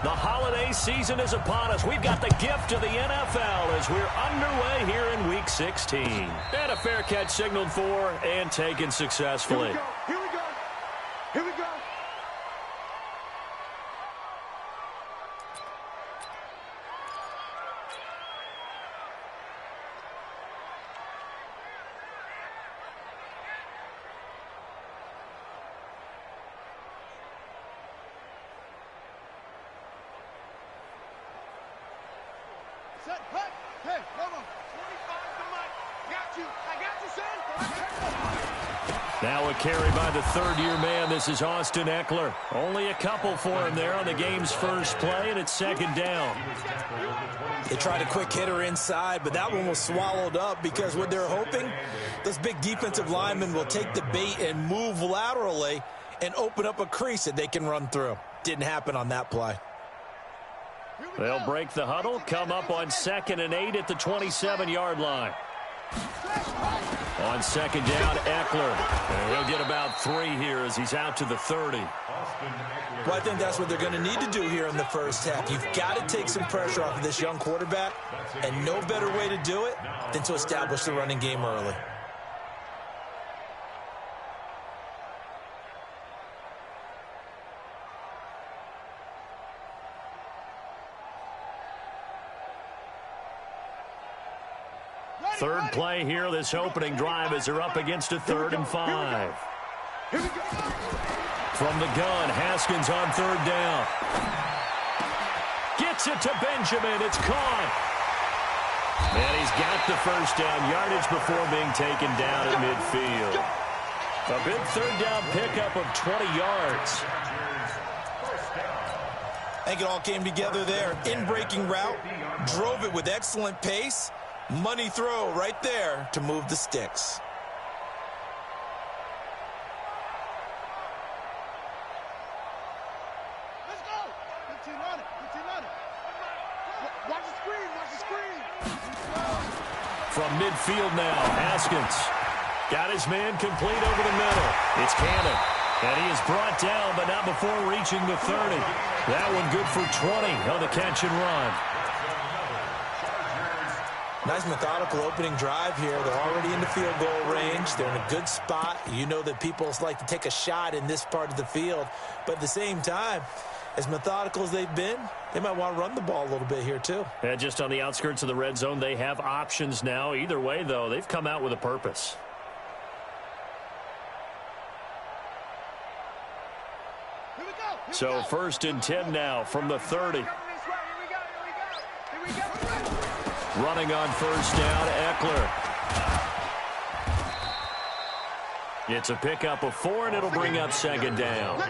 The holiday season is upon us. We've got the gift of the NFL as we're underway here in Week 16. And a fair catch signaled for and taken successfully. Here we go. Here we go. Hey, come on. 25 to Mike. Got you. I got you, son. Now a carry by the third-year man. This is Austin Ekeler. Only a couple for him there on the game's first play, and it's second down. They tried a quick hitter inside, but that one was swallowed up because what they're hoping, this big defensive lineman will take the bait and move laterally and open up a crease that they can run through. Didn't happen on that play. They'll break the huddle, come up on 2nd and 8 at the 27-yard line. On second down, Ekeler. And he'll get about 3 here as he's out to the 30. Well, I think that's what they're going to need to do here in the first half. You've got to take some pressure off of this young quarterback, and no better way to do it than to establish the running game early. Third play here, this opening drive as they're up against a 3rd and 5. From the gun, Haskins on 3rd down. Gets it to Benjamin. It's caught. And he's got the first down yardage before being taken down at midfield. A big 3rd down pickup of 20 yards. I think it all came together there. In-breaking route, drove it with excellent pace. Money throw right there to move the sticks. Let's go. 15 on it. 15 on it. Watch the screen. Watch the screen. From midfield now, Haskins got his man complete over the middle. It's Cannon. And he is brought down, but not before reaching the 30. That one good for 20 on the catch and run. Nice methodical opening drive here. They're already in the field goal range. They're in a good spot. You know that people like to take a shot in this part of the field. But at the same time, as methodical as they've been, they might want to run the ball a little bit here too. Yeah, just on the outskirts of the red zone, they have options now. Either way, though, they've come out with a purpose. So 1st and 10 now from the 30. Running on 1st down, Ekeler. It's a pickup of 4, and it'll bring up 2nd down.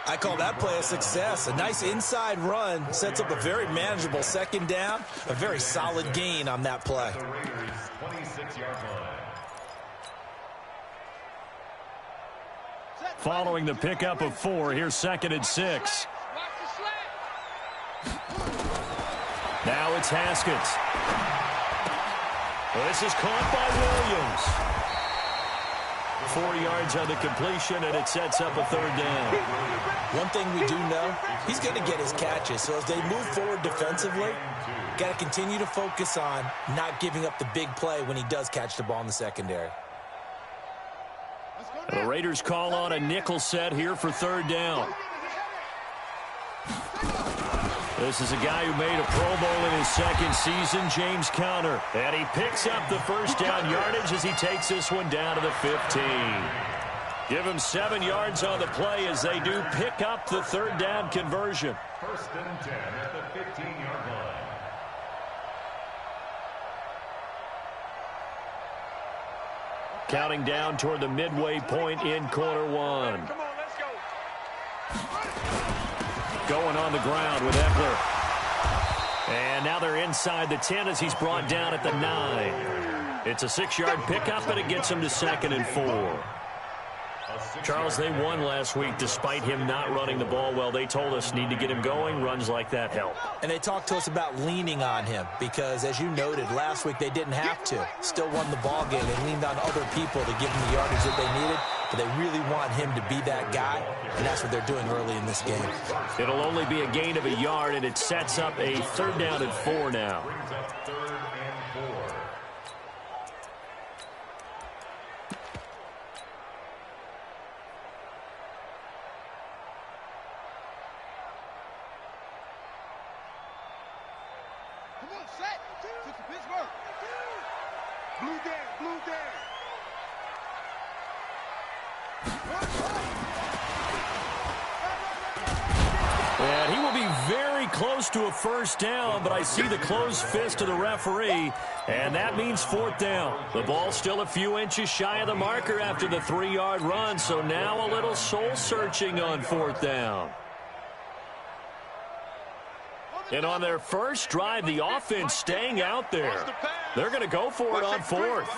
I call that play a success. A nice inside run sets up a very manageable 2nd down. A very solid gain on that play. Following the pickup of 4, here's 2nd and 6. Now it's Haskins. This is caught by Williams. 4 yards on the completion, and it sets up a 3rd down. One thing we do know, he's going to get his catches. So as they move forward defensively, got to continue to focus on not giving up the big play when he does catch the ball in the secondary. The Raiders call on a nickel set here for 3rd down. This is a guy who made a Pro Bowl in his 2nd season, James Conner. And he picks up the first down yardage as he takes this one down to the 15. Give him 7 yards on the play as they do pick up the 3rd down conversion. 1st and 10 at the 15-yard line. Counting down toward the midway point in quarter 1. Come on, let's go. Going on the ground with Ekeler. And now they're inside the 10 as he's brought down at the 9. It's a 6-yard pickup, and it gets him to 2nd and 4. Charles, they won last week despite him not running the ball well. They told us need to get him going. Runs like that help. And they talked to us about leaning on him because, as you noted, last week they didn't have to. Still won the ball game. They leaned on other people to give them the yardage that they needed. but they really want him to be that guy, and that's what they're doing early in this game. It'll only be a gain of a yard, and it sets up a 3rd down and 4 now. Brings up 3rd and 4. Come on, set. To Pittsburgh. Blue down, blue down. And he will be very close to a 1st down, but I see the closed fist of the referee, and that means 4th down. The ball's still a few inches shy of the marker after the 3-yard run, so now a little soul-searching on 4th down. And on their first drive, the offense staying out there. They're going to go for it on 4th.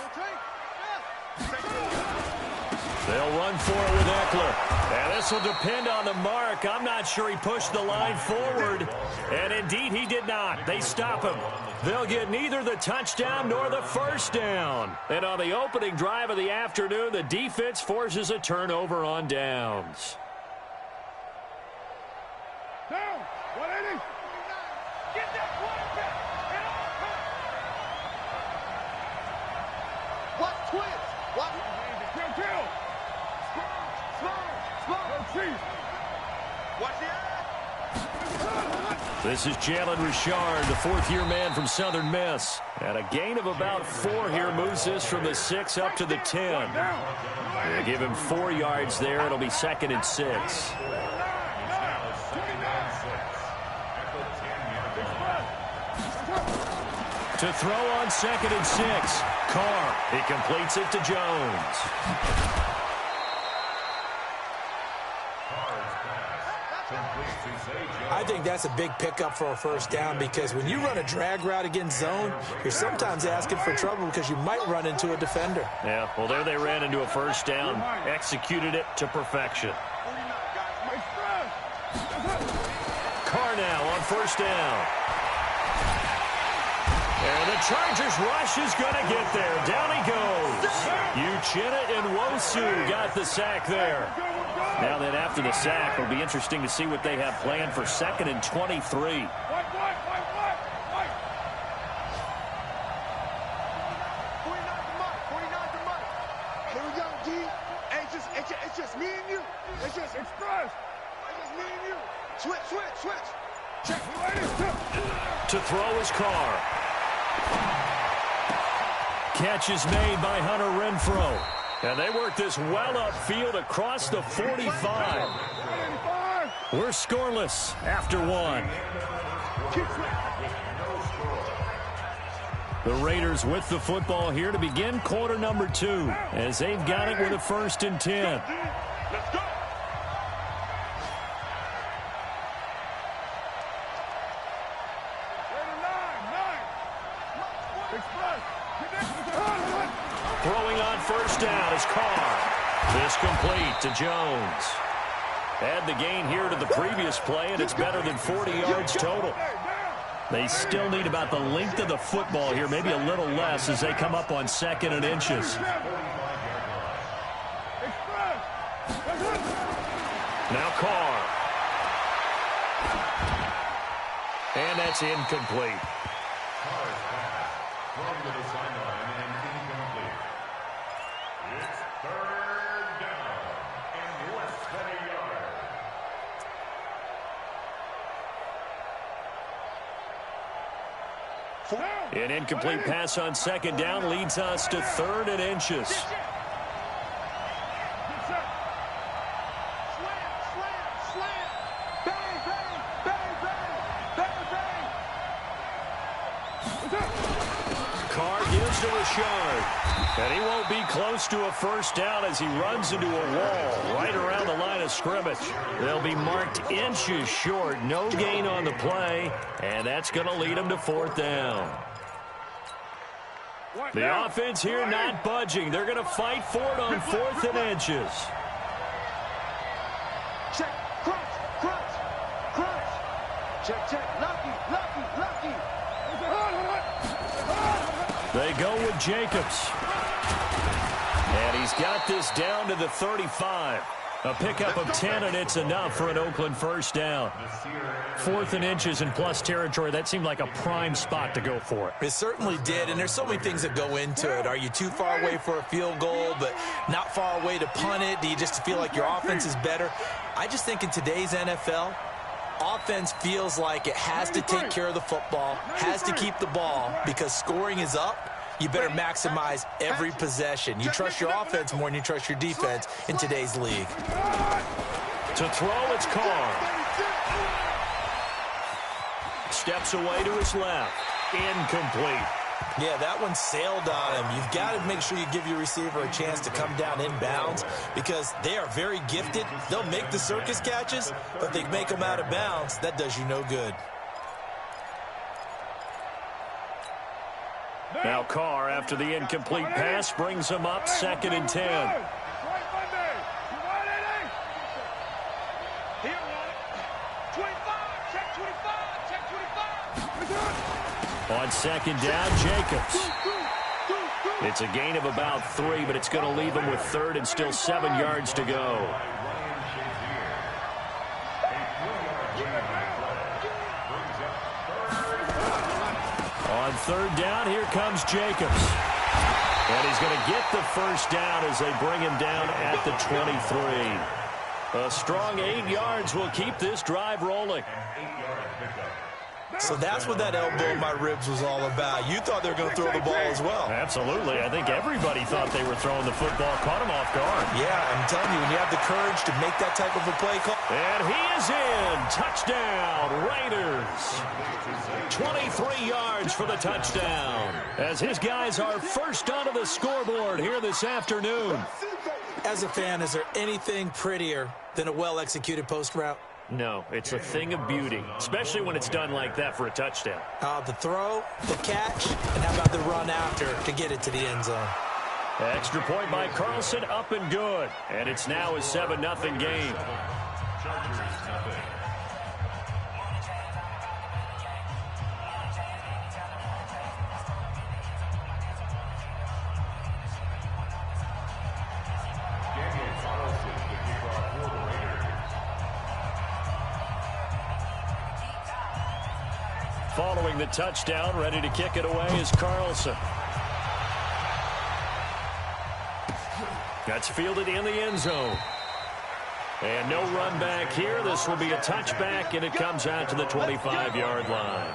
They'll run for it with Eckler. And this will depend on the mark. I'm not sure he pushed the line forward. And indeed, he did not. They stop him. They'll get neither the touchdown nor the 1st down. And on the opening drive of the afternoon, the defense forces a turnover on downs. Down. 180. Get that quarterback. What twist? What? Kill. Small. Watch the eye. This is Jalen Richard, the 4th-year man from Southern Miss. And a gain of about 4 here moves this from the 6 up to the 10. They give him 4 yards there. It'll be 2nd and 6. To throw on 2nd and 6. Carr. He completes it to Jones. I think that's a big pickup for a 1st down because when you run a drag route against zone, you're sometimes asking for trouble because you might run into a defender. Yeah, well, there they ran into a 1st down, executed it to perfection. Carr now on 1st down. And the Chargers rush is going to get there. Down he goes. Uchenna and Wosu got the sack there. Now then, after the sack, it'll be interesting to see what they have planned for 2nd and 23. Wait. Here we go, D. It's just me and you. It's just express. It's just me and you. Switch. Check. To throw is Carr. Catch is made by Hunter Renfrow. And they work this well upfield across the 45. We're scoreless after 1. The Raiders with the football here to begin quarter number 2 as they've got it with a 1st and 10. Let's go. Throwing on 1st down is Carr. This complete to Jones. Add the gain here to the previous play, and it's better than 40 yards total. They still need about the length of the football here, maybe a little less as they come up on 2nd and inches. Now Carr. And that's incomplete. Thrown to the sideline and incomplete. It's 3rd down and less than a yard. An incomplete pass on 2nd down leads us to 3rd and inches. Slam. Bang. Carr gives to Richard. And he won't be close to a 1st down as he runs into a wall right around the line of scrimmage. They'll be marked inches short. No gain on the play. And that's going to lead them to 4th down. The offense here not budging. They're going to fight for it on 4th and inches. Check. Crunch. Check. Lucky. They go with Jacobs. And he's got this down to the 35. A pickup of 10, and it's enough for an Oakland first down. 4th and inches in plus territory. That seemed like a prime spot to go for it. It certainly did, and there's so many things that go into it. Are you too far away for a field goal, but not far away to punt it? Do you just feel like your offense is better? I just think in today's NFL, offense feels like it has to take care of the football, has to keep the ball, because scoring is up. You better maximize every possession. You trust your offense more than you trust your defense in today's league. To throw, it's Carr. Steps away to his left. Incomplete. Yeah, that one sailed on him. You've got to make sure you give your receiver a chance to come down inbounds because they are very gifted. They'll make the circus catches, but if they make them out of bounds, that does you no good. Now Carr, after the incomplete pass, brings him up 2nd and 10. On 2nd down, Jacobs. It's a gain of about 3, but it's going to leave him with 3rd and still 7 yards to go. On 3rd down, here comes Jacobs. And he's going to get the first down as they bring him down at the 23. A strong 8 yards will keep this drive rolling. So that's what that elbow in my ribs was all about. You thought they were going to throw the ball as well. Absolutely. I think everybody thought they were throwing the football. Caught him off guard. Yeah, I'm telling you, when you have the courage to make that type of a play call. And he is in. Touchdown, Raiders. 23 yards for the touchdown. As his guys are first onto the scoreboard here this afternoon. As a fan, is there anything prettier than a well-executed post route? No, it's a thing of beauty, especially when it's done like that for a touchdown. The throw, the catch, and how about the run after to get it to the end zone? Extra point by Carlson, up and good. And it's now a 7-0 game. Following the touchdown, ready to kick it away is Carlson. That's fielded in the end zone. And no run back here. This will be a touchback, and it comes out to the 25-yard line.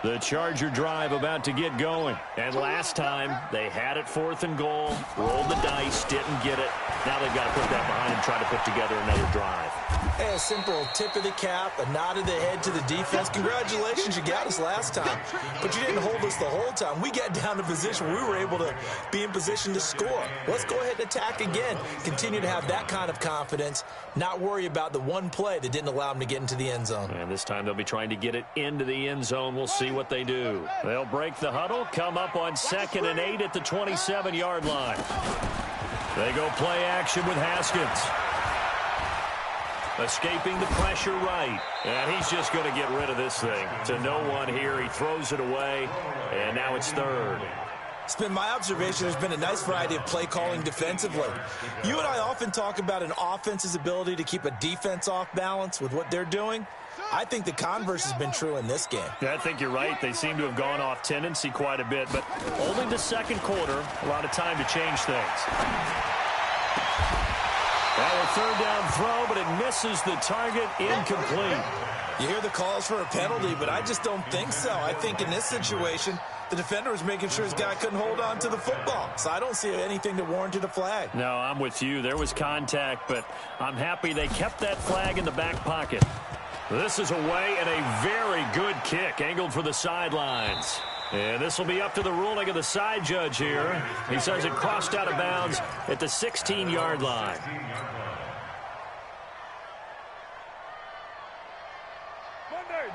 The Charger drive about to get going. And last time, they had it 4th and goal, rolled the dice, didn't get it. Now they've got to put that behind and try to put together another drive. Hey, a simple tip of the cap, a nod of the head to the defense. Congratulations, you got us last time. But you didn't hold us the whole time. We got down to position where we were able to be in position to score. Let's go ahead and attack again. Continue to have that kind of confidence, not worry about the one play that didn't allow them to get into the end zone. And this time they'll be trying to get it into the end zone. We'll see what they do. They'll break the huddle, come up on 2nd and 8 at the 27-yard line. They go play action with Haskins. Escaping the pressure right. And he's just going to get rid of this thing. To no one here. He throws it away. And now it's 3rd. It's been my observation there's been a nice variety of play calling defensively. You and I often talk about an offense's ability to keep a defense off balance with what they're doing. I think the converse has been true in this game. Yeah, I think you're right. They seem to have gone off tendency quite a bit, but only the 2nd quarter, a lot of time to change things. Now a 3rd down throw, but it misses the target, incomplete. You hear the calls for a penalty, but I just don't think so. I think in this situation, the defender was making sure his guy couldn't hold on to the football. So I don't see anything that warranted a flag. No, I'm with you. There was contact, but I'm happy they kept that flag in the back pocket. This is away and a very good kick, angled for the sidelines. And this will be up to the ruling of the side judge here. He says it crossed out of bounds at the 16-yard line.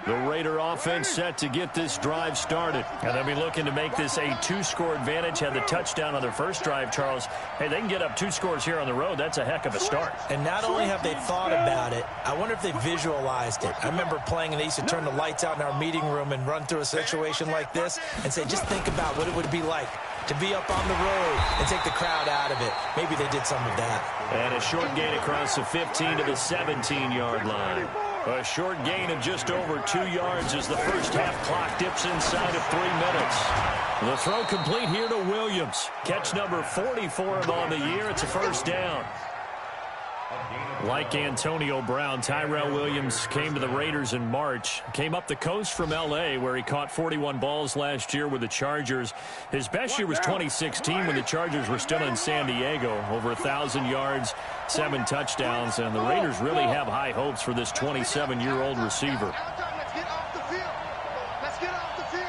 The Raider offense set to get this drive started. And they'll be looking to make this a 2-score advantage. Had the touchdown on their first drive, Charles. Hey, they can get up 2 scores here on the road. That's a heck of a start. And not only have they thought about it, I wonder if they visualized it. I remember playing, and they used to turn the lights out in our meeting room and run through a situation like this and say, just think about what it would be like to be up on the road and take the crowd out of it. Maybe they did some of that. And a short gain across the 15 to the 17-yard line. A short gain of just over 2 yards as the first half clock dips inside of 3 minutes. The throw complete here to Williams. Catch number 40 for him on the year. It's a first down. Like Antonio Brown, Tyrell Williams came to the Raiders in March. Came up the coast from L.A., where he caught 41 balls last year with the Chargers. His best year was 2016 when the Chargers were still in San Diego. Over 1,000 yards, 7 touchdowns, and the Raiders really have high hopes for this 27-year-old receiver. Let's get off the field. Let's get off the field.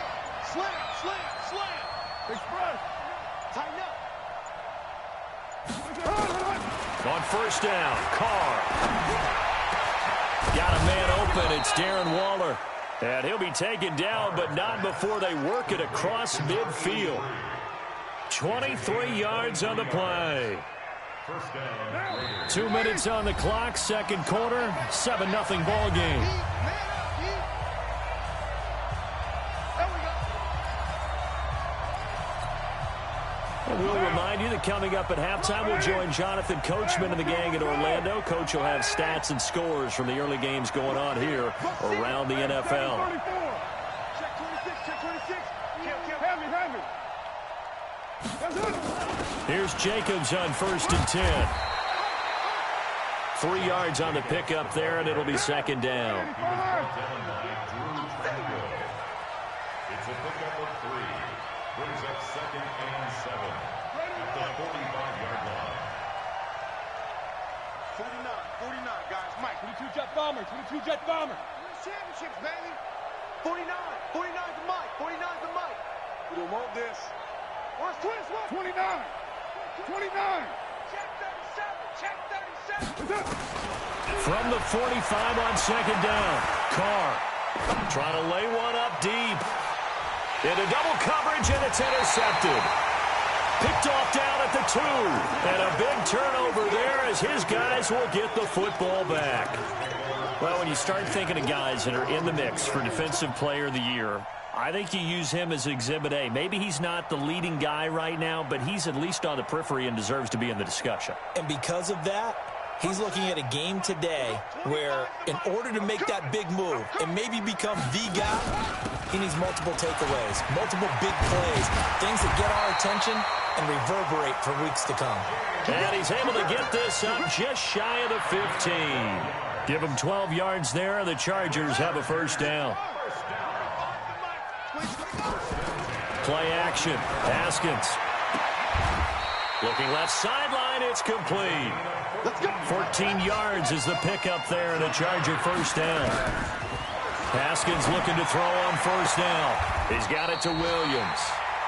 Slam, slam, slam. Express. Tighten up. On first down, Carr. Got a man open. It's Darren Waller. And he'll be taken down, but not before they work it across midfield. 23 yards on the play. 2 minutes on the clock, second quarter, 7-0 ball game. We'll remind you that coming up at halftime, we'll join Jonathan Coachman and the gang in Orlando. Coach will have stats and scores from the early games going on here around the NFL. Here's Jacobs on first and 10. 3 yards on the pickup there, and it'll be second down. It's a pickup of 3. Brings up second and 7 at the 45-yard line. 49, guys. Mike, 22 Jet Bomber, 22 Jet Bomber. championships, baby. 49 to Mike, 49 to Mike. We don't want this. Where's Twins? 29. Check 37. From the 45 on second down, Carr trying to lay one up deep. Into double coverage, and it's intercepted. Picked off down at the 2. And a big turnover there as his guys will get the football back. Well, when you start thinking of guys that are in the mix for Defensive Player of the Year, I think you use him as Exhibit A. Maybe he's not the leading guy right now, but he's at least on the periphery and deserves to be in the discussion. And because of that, he's looking at a game today where in order to make that big move and maybe become the guy, he needs multiple takeaways, multiple big plays, things that get our attention and reverberate for weeks to come. And he's able to get this up just shy of the 15. Give him 12 yards there, and the Chargers have a first down. Play action. Haskins. Looking left sideline, it's complete. 14 yards is the pickup there, and a Charger first down. Haskins looking to throw on first down. He's got it to Williams.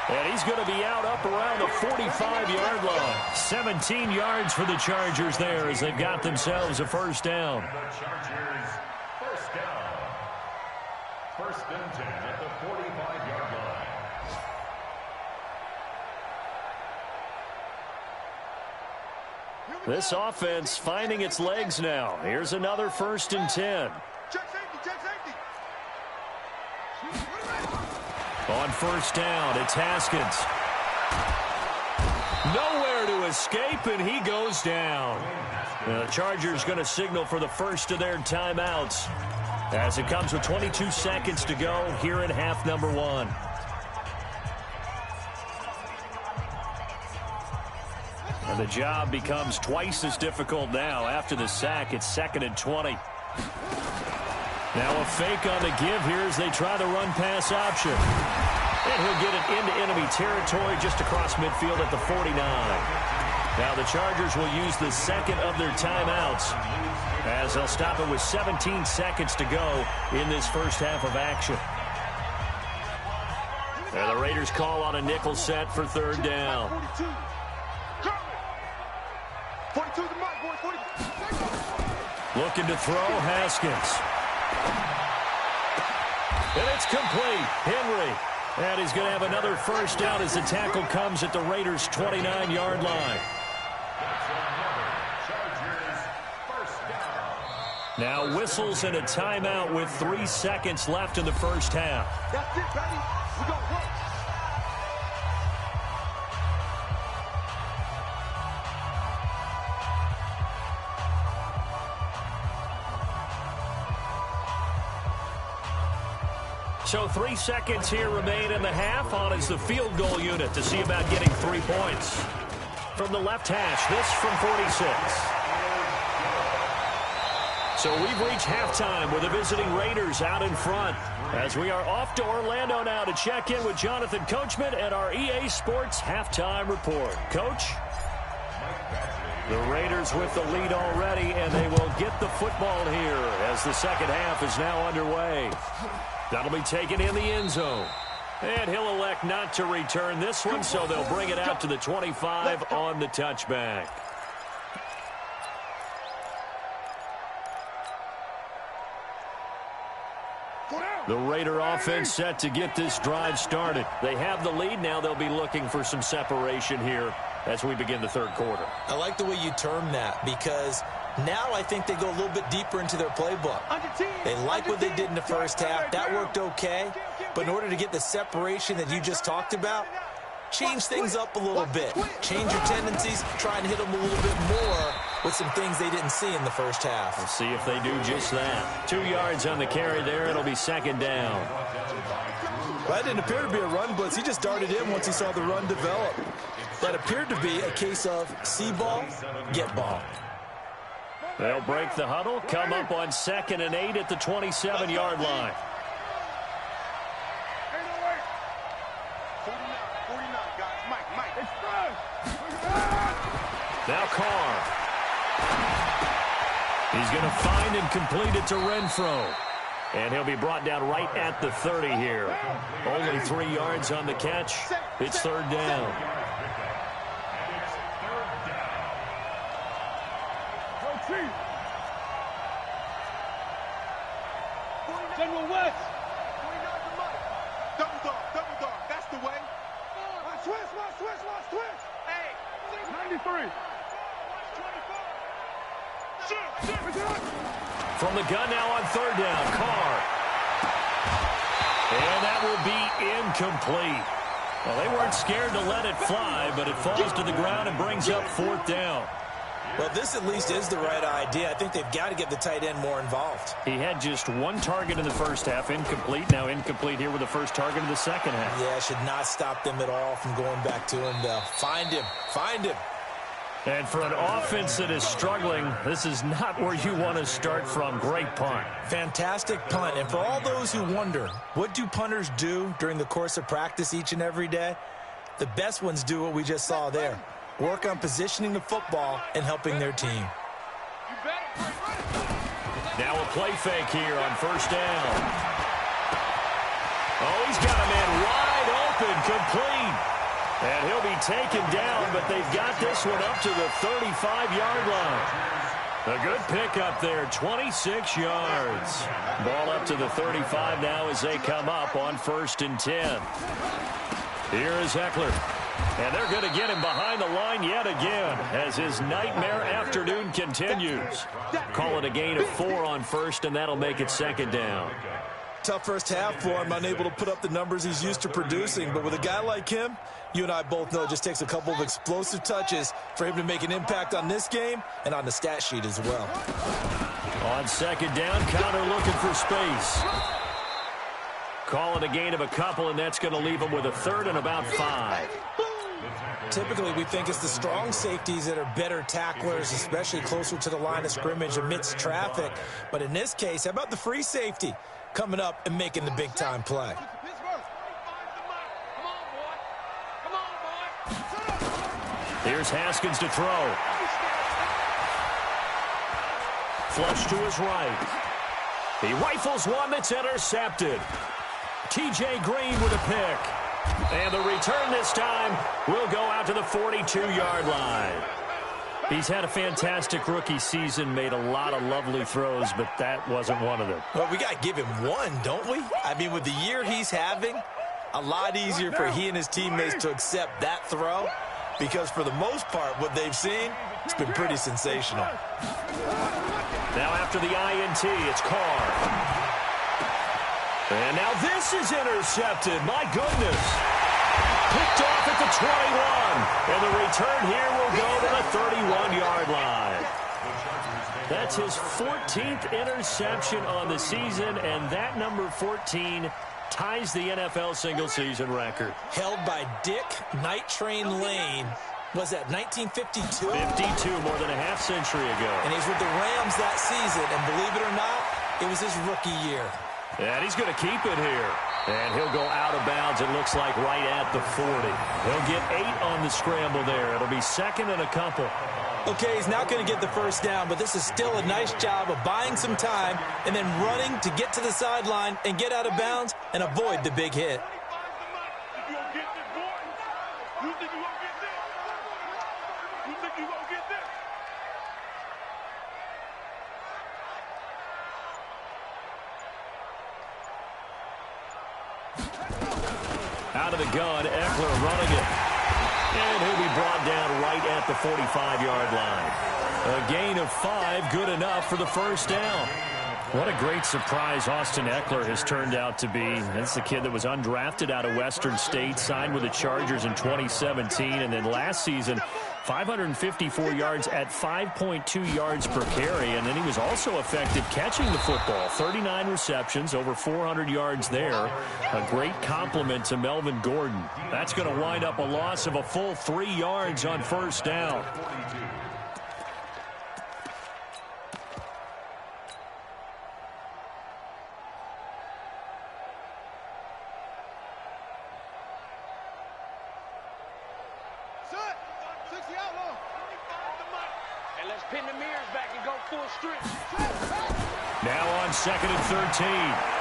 And he's going to be out up around the 45-yard line. 17 yards for the Chargers there as they've got themselves a first down. The Chargers, first down. First and 10 at the 45-yard line. This offense finding its legs now. Here's another first and 10. Check safety. On first down, it's Haskins. Nowhere to escape, and he goes down. The Chargers going to signal for the first of their timeouts as it comes with 22 seconds to go here in half number 1. And the job becomes twice as difficult now. After the sack, it's second and 20. Now a fake on the give here as they try the run-pass option. And he'll get it into enemy territory just across midfield at the 49. Now the Chargers will use the second of their timeouts as they'll stop it with 17 seconds to go in this first half of action. And the Raiders call on a nickel set for third down. 42 to Mike, boys. 42. Looking to throw, Haskins. And it's complete. Henry. And he's going to have another first down as the tackle comes at the Raiders' 29-yard line. Now whistles and a timeout with 3 seconds left in the first half. That's it, baby. We got work. So 3 seconds here remain in the half. On is the field goal unit to see about getting 3 points. From the left hash, this from 46. So we've reached halftime with the visiting Raiders out in front. As we are off to Orlando now to check in with Jonathan Coachman and our EA Sports halftime report. Coach? The Raiders with the lead already, and they will get the football here as the second half is now underway. That'll be taken in the end zone. And he'll elect not to return this one, so they'll bring it out to the 25 on the touchback. The Raider offense set to get this drive started. They have the lead. Now they'll be looking for some separation here as we begin the third quarter. I like the way you term that, because now I think they go a little bit deeper into their playbook. They like what they did in the first half. That worked okay. But in order to get the separation that you just talked about, change things up a little bit. Change your tendencies. Try and hit them a little bit more with some things they didn't see in the first half. We'll see if they do just that. 2 yards on the carry there. It'll be second down. Well, that didn't appear to be a run blitz. He just darted in once he saw the run develop. That appeared to be a case of see ball, get ball. They'll break the huddle, come up on 2nd and 8 at the 27-yard line. 49, guys. Mike. Now Carr. He's going to find and complete it to Renfro. And he'll be brought down right at the 30 here. Only 3 yards on the catch. It's third down. General West. Double dog. That's the way. Switch. Hey. 93. From the gun now on third down, Carr. And that will be incomplete. Well, they weren't scared to let it fly, but it falls to the ground and brings up fourth down. Well, this at least is the right idea. I think they've got to get the tight end more involved. He had just 1 target in the first half, incomplete. Now incomplete here with the first target of the second half. Yeah, should not stop them at all from going back to him, though. Find him. And for an offense that is struggling, this is not where you want to start from. Great punt. Fantastic punt. And for all those who wonder, what do punters do during the course of practice each and every day? The best ones do what we just saw there. Work on positioning the football and helping their team. Now a play fake here on first down. Oh, he's got a man wide open, complete. And he'll be taken down, but they've got this one up to the 35-yard line. A good pickup there, 26 yards. Ball up to the 35 now as they come up on 1st and 10. Here is Eckler. And they're going to get him behind the line yet again as his nightmare afternoon continues. Call it a gain of 4 on 1st, and that'll make it second down. Tough first half for him, unable to put up the numbers he's used to producing. But with a guy like him, you and I both know it just takes a couple of explosive touches for him to make an impact on this game and on the stat sheet as well. On second down, Conner looking for space. Call it a gain of a couple, and that's going to leave him with a 3rd and about 5. Typically, we think it's the strong safeties that are better tacklers, especially closer to the line of scrimmage amidst traffic. But in this case, how about the free safety coming up and making the big-time play? Here's Haskins to throw. Flush to his right. He rifles one that's intercepted. T.J. Green with a pick. And the return this time will go out to the 42-yard line. He's had a fantastic rookie season, made a lot of lovely throws, but that wasn't one of them. Well, we got to give him one, don't we? I mean, with the year he's having, a lot easier for he and his teammates to accept that throw, because for the most part, what they've seen, it's been pretty sensational. Now after the INT, it's Carr. And now this is intercepted. My goodness. Picked off at the 21. And the return here will go to the 31-yard line. That's his 14th interception on the season, and that number 14 ties the NFL single-season record. Held by Dick Night Train Lane. Was that 1952? 52, more than a half-century ago. And he's with the Rams that season, and believe it or not, it was his rookie year. And he's going to keep it here. And he'll go out of bounds, it looks like, right at the 40. He'll get 8 on the scramble there. It'll be second and a couple. Okay, he's not going to get the first down, but this is still a nice job of buying some time and then running to get to the sideline and get out of bounds and avoid the big hit. Out of the gun, Eckler running it. And he'll be brought down right at the 45-yard line. A gain of 5, good enough for the first down. What a great surprise Austin Eckler has turned out to be. That's the kid that was undrafted out of Western State, signed with the Chargers in 2017, and then last season, 554 yards at 5.2 yards per carry, and then he was also effective catching the football. 39 receptions, over 400 yards there. A great compliment to Melvin Gordon. That's going to wind up a loss of a full 3 yards on first down. Now on second and 13,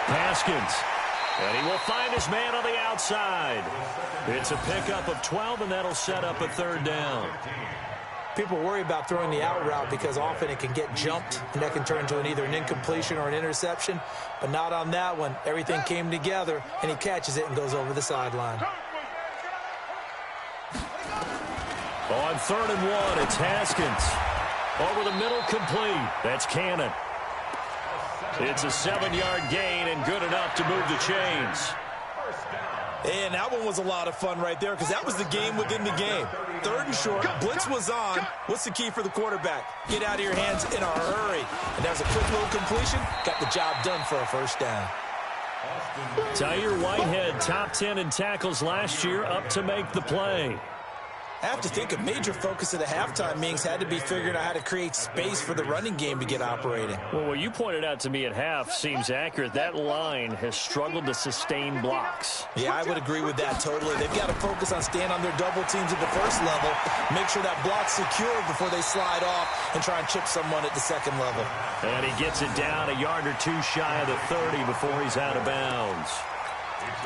Haskins. And he will find his man on the outside. It's a pickup of 12, and that'll set up a third down. People worry about throwing the out route because often it can get jumped, and that can turn into either an incompletion or an interception. But not on that one. Everything came together, and he catches it and goes over the sideline. On third and 1, it's Haskins. Over the middle, complete. That's Cannon. It's a 7-yard gain and good enough to move the chains. And that one was a lot of fun right there because that was the game within the game. Third and short, blitz was on. What's the key for the quarterback? Get out of your hands in a hurry. And that was a quick little completion. Got the job done for a first down. Tyre Whitehead, top 10 in tackles last year, up to make the play. I have to think a major focus of the halftime meetings had to be figuring out how to create space for the running game to get operating. Well, what you pointed out to me at half seems accurate. That line has struggled to sustain blocks. Yeah, I would agree with that totally. They've got to focus on staying on their double teams at the first level, make sure that block's secure before they slide off and try and chip someone at the second level. And he gets it down a yard or two shy of the 30 before he's out of bounds.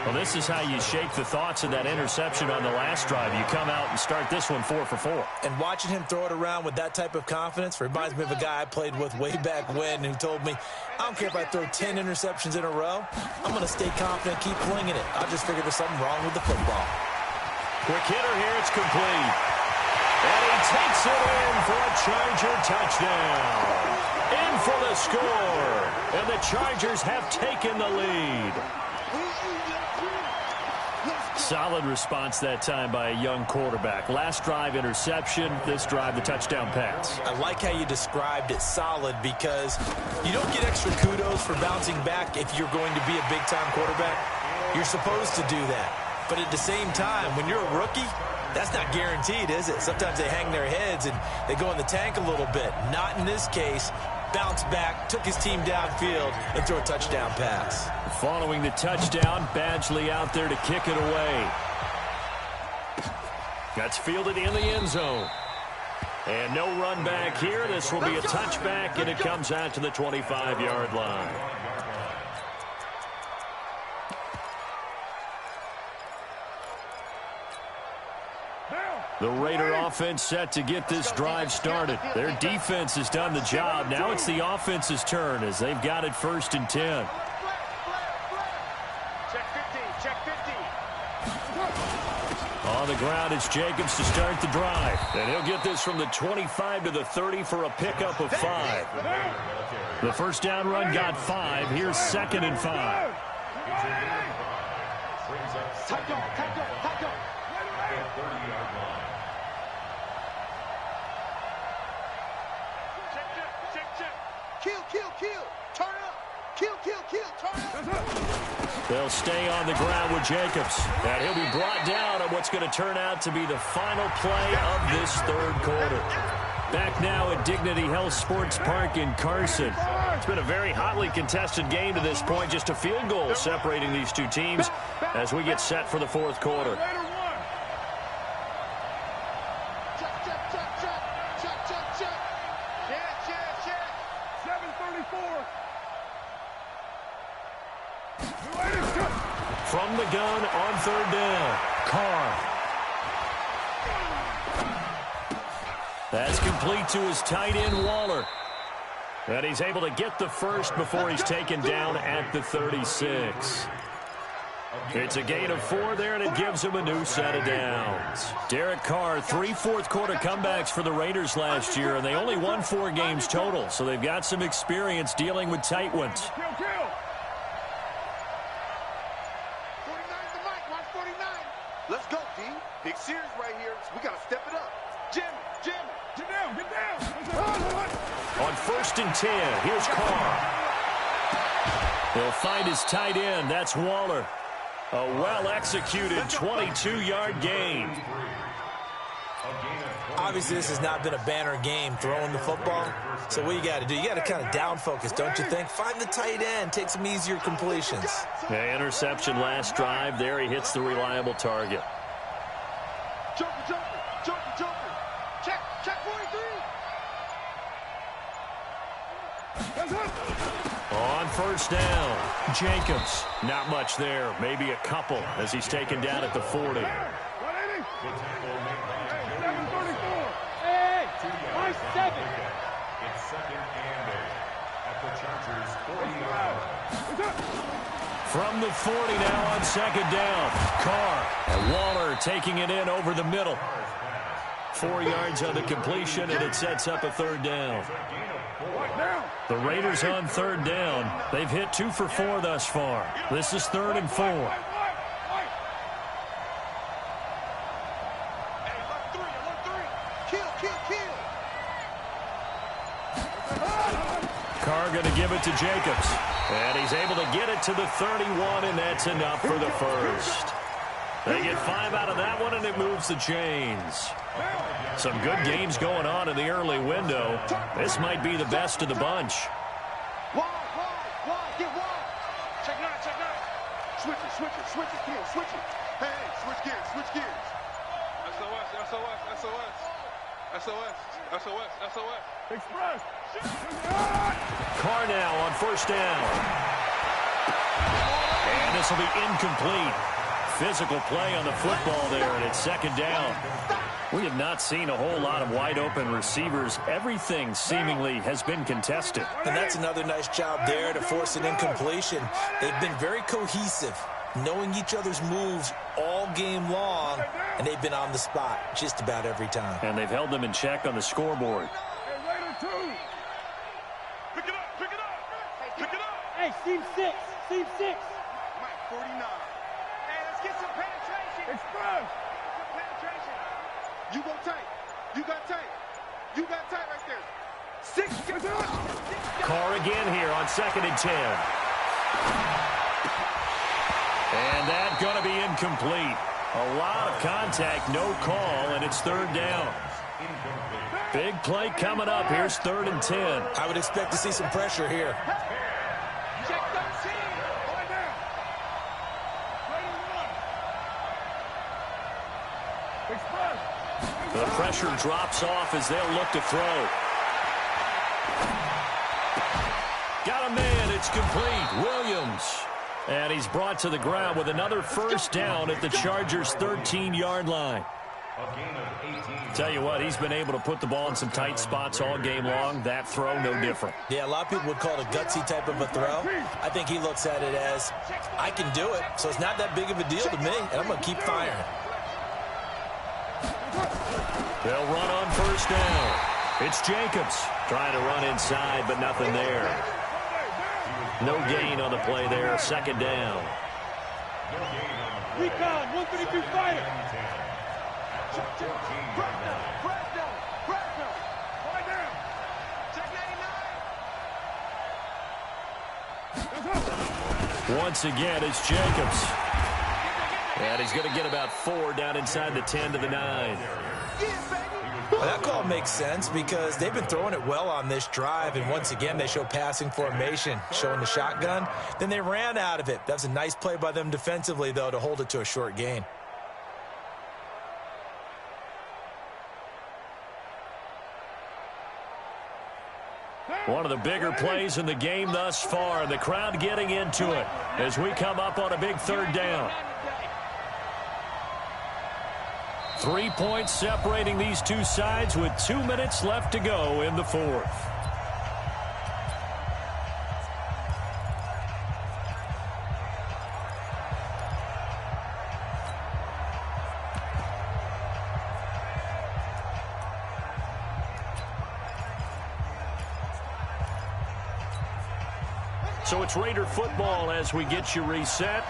Well, this is how you shake the thoughts of that interception on the last drive. You come out and start this one 4 for 4. And watching him throw it around with that type of confidence reminds me of a guy I played with way back when who told me, I don't care if I throw 10 interceptions in a row. I'm going to stay confident, keep flinging it. I just figured there's something wrong with the football. Quick hitter here. It's complete. And he takes it in for a Charger touchdown. In for the score. And the Chargers have taken the lead. Solid response that time by a young quarterback. Last drive, interception. This drive, the touchdown pass. I like how you described it, solid, because you don't get extra kudos for bouncing back if you're going to be a big-time quarterback. You're supposed to do that. But at the same time, when you're a rookie, that's not guaranteed, is it? Sometimes they hang their heads and they go in the tank a little bit. Not in this case. Bounced back, took his team downfield, and threw a touchdown pass. Following the touchdown, Badgley out there to kick it away. That's fielded in the end zone. And no run back here. This will be a touchback, and it comes out to the 25-yard line. The Raider offense set to get this drive started. Their defense has done the job. Now it's the offense's turn as they've got it 1st and 10. Check 15, check 15. On the ground, it's Jacobs to start the drive. And he'll get this from the 25 to the 30 for a pickup of 5. The first down run got 5. Here's 2nd and 5. Tight go, tight go, tight go. Check, check, check, check. Kill, kill, kill. Turn up. Kill, kill, kill. Turn up. They'll stay on the ground with Jacobs. And he'll be brought down on what's going to turn out to be the final play of this 3rd quarter. Back now at Dignity Health Sports Park in Carson. It's been a very hotly contested game to this point. Just a field goal separating these two teams as we get set for the 4th quarter. Check, check, check, check. Check, check, check. Check, check, check. 7:34. From the gun on 3rd down, Carr. That's complete to his tight end, Waller. And he's able to get the first before he's taken down at the 36. It's a gain of 4 there, and it gives him a new set of downs. Derek Carr, 3 4th-quarter comebacks for the Raiders last year, and they only won 4 games total, so they've got some experience dealing with tight ones. Kill, kill. 49 the mic. Watch 49. Let's go, D. Big series right here. We got to step it up. Jimmy, Jimmy. Get down, get down. On 1st and 10, here's Carr. He'll find his tight end. That's Waller. A well-executed 22-yard gain. Obviously, this has not been a banner game throwing the football. So what you got to do, you got to kind of down focus, don't you think? Find the tight end, take some easier completions. Yeah, interception last drive. There he hits the reliable target. Joker, Joker, Joker, Joker. Check, check 43. On 1st down, Jacobs. Not much there, maybe a couple as he's taken down at the 40. 7:34. Hey, nice 7. It's 2nd and 8 at the Chargers 40-yard line. From the 40 now on 2nd down, Carr. And Waller taking it in over the middle. 4 yards on the completion, and it sets up a 3rd down. The Raiders on 3rd down. They've hit 2 for 4 thus far. This is 3rd and 4. Hey, alert 3, alert 3. Kill, kill, kill. Carr going to give it to Jacobs. And he's able to get it to the 31, and that's enough for the first. They get 5 out of that one, and it moves the chains. Some good games going on in the early window. This might be the best of the bunch. Wide, get wide. Check 9, check 9. Switch it, switch it, switch it, kill, switch it. Hey, switch gears, switch gears. SOS, SOS, SOS. SOS, SOS, SOS. Express. Carr now on 1st down. And this will be incomplete. Physical play on the football there, and it's 2nd down. We have not seen a whole lot of wide-open receivers. Everything seemingly has been contested. And that's another nice job there to force an incompletion. They've been very cohesive, knowing each other's moves all game long, and they've been on the spot just about every time. And they've held them in check on the scoreboard. Hey, Raider 2. Pick it up, pick it up. Pick it up. Hey, Seam 6. Seam 6. Mike, 49. Hey, let's get some penetration. Express. Some penetration. You go tight. You got tight. You got tight right there. 6. Carr again here on 2nd and 10. And that's going to be incomplete. A lot of contact, no call, and it's 3rd down. Big play coming up. Here's 3rd and 10. I would expect to see some pressure here. Check 13. Lie down. Raider 1. Express. The pressure drops off as they'll look to throw. Got a man. It's complete. Williams. And he's brought to the ground with another 1st down at the Chargers' 13-yard line. A gain of 18. Tell you what, he's been able to put the ball in some tight spots all game long. That throw, no different. Yeah, a lot of people would call it a gutsy type of a throw. I think he looks at it as, I can do it, so it's not that big of a deal to me, and I'm going to keep firing. They'll run on first down. It's Jacobs trying to run inside, but nothing there. No gain on the play there. Second down. Recon, 132 fighter. Once again, it's Jacobs. And he's going to get about 4 down inside the 10 to the 9. Well, that call makes sense because they've been throwing it well on this drive, and once again they show passing formation, showing the shotgun. Then they ran out of it. That's a nice play by them defensively, though, to hold it to a short gain. One of the bigger plays in the game thus far. The crowd getting into it as we come up on a big third down. 3 points separating these two sides with 2 minutes left to go in the fourth. So it's Raider football as we get you reset.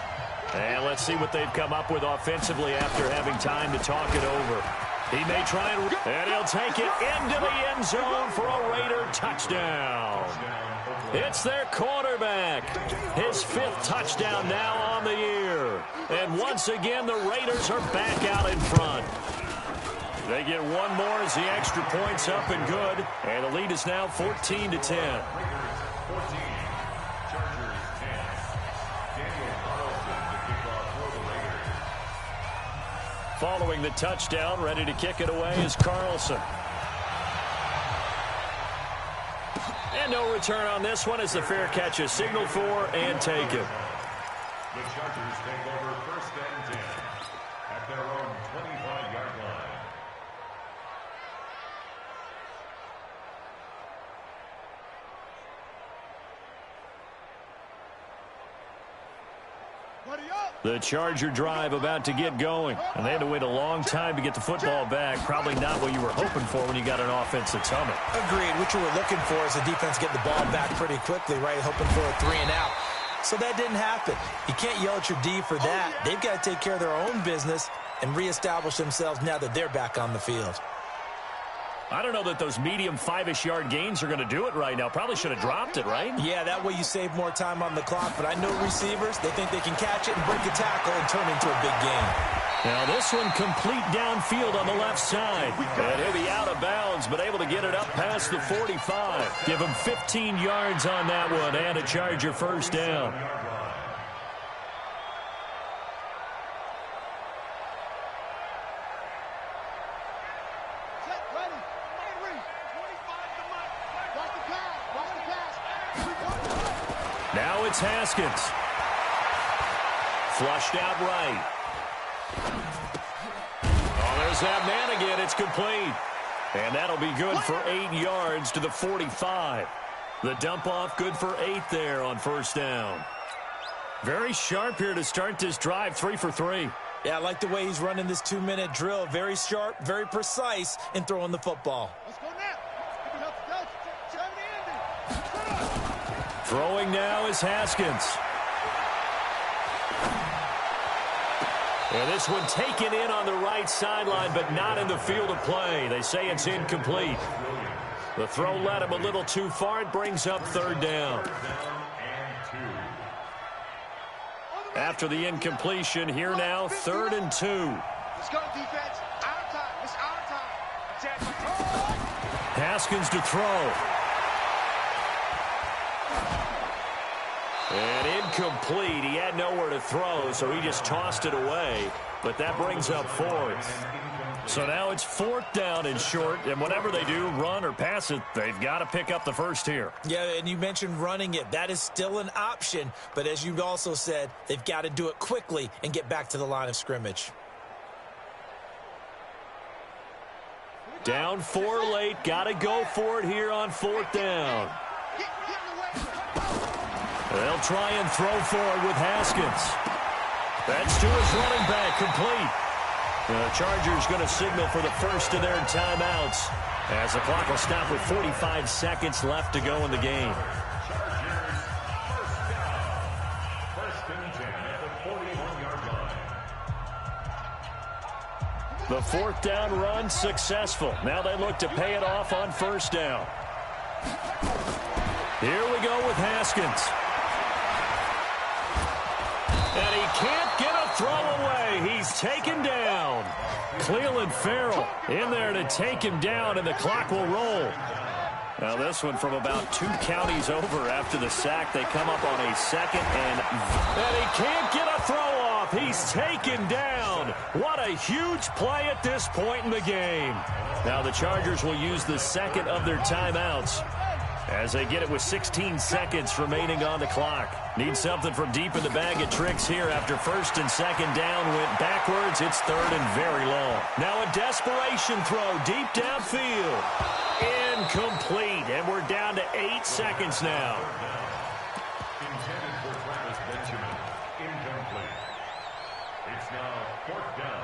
And let's see what they've come up with offensively after having time to talk it over. He may try and he'll take it into the end zone for a Raider touchdown. It's their quarterback. His 5th touchdown now on the year. And once again, the Raiders are back out in front. They get one more as the extra point's up and good. And the lead is now 14-10. Following the touchdown, ready to kick it away is Carlson. And no return on this one as the fair catch is signaled for and taken. The Chargers take over first and 10 at their own 25-yard line. The Charger drive about to get going. And they had to wait a long time to get the football back. Probably not what you were hoping for when you got an offense that's humming. Agreed. What you were looking for is the defense get the ball back pretty quickly, right? Hoping for a 3 and out. So that didn't happen. You can't yell at your D for that. They've got to take care of their own business and reestablish themselves now that they're back on the field. I don't know that those medium 5-ish yard gains are going to do it right now. Probably should have dropped it, right? Yeah, that way you save more time on the clock. But I know receivers, they think they can catch it and break a tackle and turn into a big game. Now this one complete downfield on the left side. And he'll be out of bounds, but able to get it up past the 45. Give him 15 yards on that one and a Charger first down. Now it's Haskins. Flushed out right. Oh, there's that man again. It's complete. And that'll be good for 8 yards to the 45. The dump off good for 8 there on first down. Very sharp here to start this drive, 3 for 3. Yeah, I like the way he's running this 2-minute drill. Very sharp, very precise in throwing the football. Let's go now. Throwing now is Haskins. And this one taken in on the right sideline, but not in the field of play. They say it's incomplete. The throw led him a little too far. It brings up third down. After the incompletion, here now, 3rd and 2. Let's go, defense. Our time. It's our time. Haskins to throw. And incomplete. He had nowhere to throw, so he just tossed it away. But that brings up 4th. So now it's 4th down and short, and whatever they do, run or pass it, they've got to pick up the first here. Yeah, and you mentioned running it. That is still an option, but as you also said, they've got to do it quickly and get back to the line of scrimmage. Down 4 late. Got to go for it here on 4th down. They'll try and throw for it with Haskins. That's to his running back, complete. The Chargers going to signal for the first of their timeouts as the clock will stop with 45 seconds left to go in the game. First and 10 at the 41-yard line. The 4th down run successful. Now they look to pay it off on 1st down. Here we go with Haskins. And he can't get a throw away. He's taken down. Clelin Ferrell in there to take him down, and the clock will roll. Now this one from about 2 counties over after the sack. They come up on a second, and he can't get a throw off. He's taken down. What a huge play at this point in the game. Now the Chargers will use the second of their timeouts as they get it with 16 seconds remaining on the clock. Need something from deep in the bag of tricks here after 1st and 2nd down went backwards. It's 3rd and very long. Now a desperation throw deep downfield. Incomplete, and we're down to 8 seconds now. Intended for Travis Benjamin. Incomplete. It's now 4th down.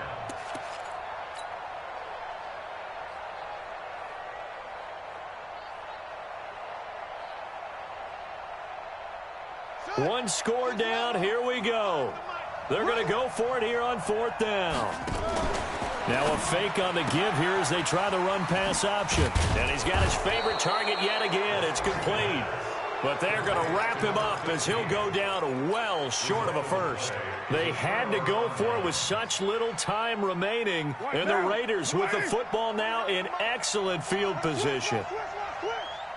One score down. Here we go. They're going to go for it here on 4th down. Now a fake on the give here as they try the run-pass option. And he's got his favorite target yet again. It's complete. But they're going to wrap him up as he'll go down well short of a first. They had to go for it with such little time remaining. And the Raiders with the football now in excellent field position.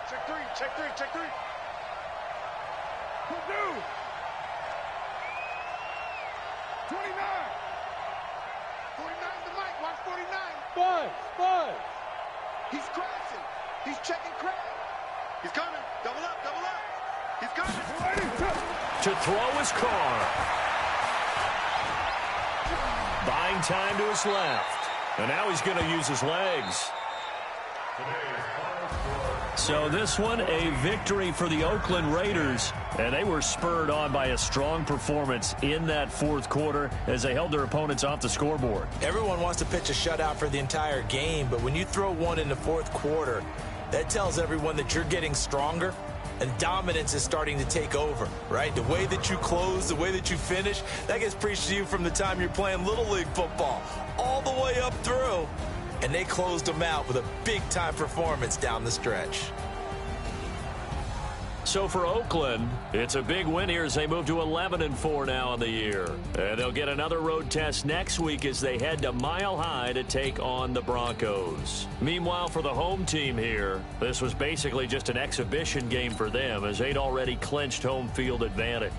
Check three, check three, check three. Who do? 29. 49 the mic, watch 49. Buzz. He's crashing. He's checking crash. He's coming. Double up, double up. He's coming. Ready To throw his car. Buying time to his left. And now he's going to use his legs. So this one, a victory for the Oakland Raiders. And they were spurred on by a strong performance in that 4th quarter as they held their opponents off the scoreboard. Everyone wants to pitch a shutout for the entire game, but when you throw one in the 4th quarter, that tells everyone that you're getting stronger and dominance is starting to take over, right? The way that you close, the way that you finish, that gets preached to you from the time you're playing Little League football all the way up through. And they closed them out with a big-time performance down the stretch. So for Oakland, it's a big win here as they move to 11-4 now on the year. And they'll get another road test next week as they head to Mile High to take on the Broncos. Meanwhile, for the home team here, this was basically just an exhibition game for them as they'd already clinched home field advantage.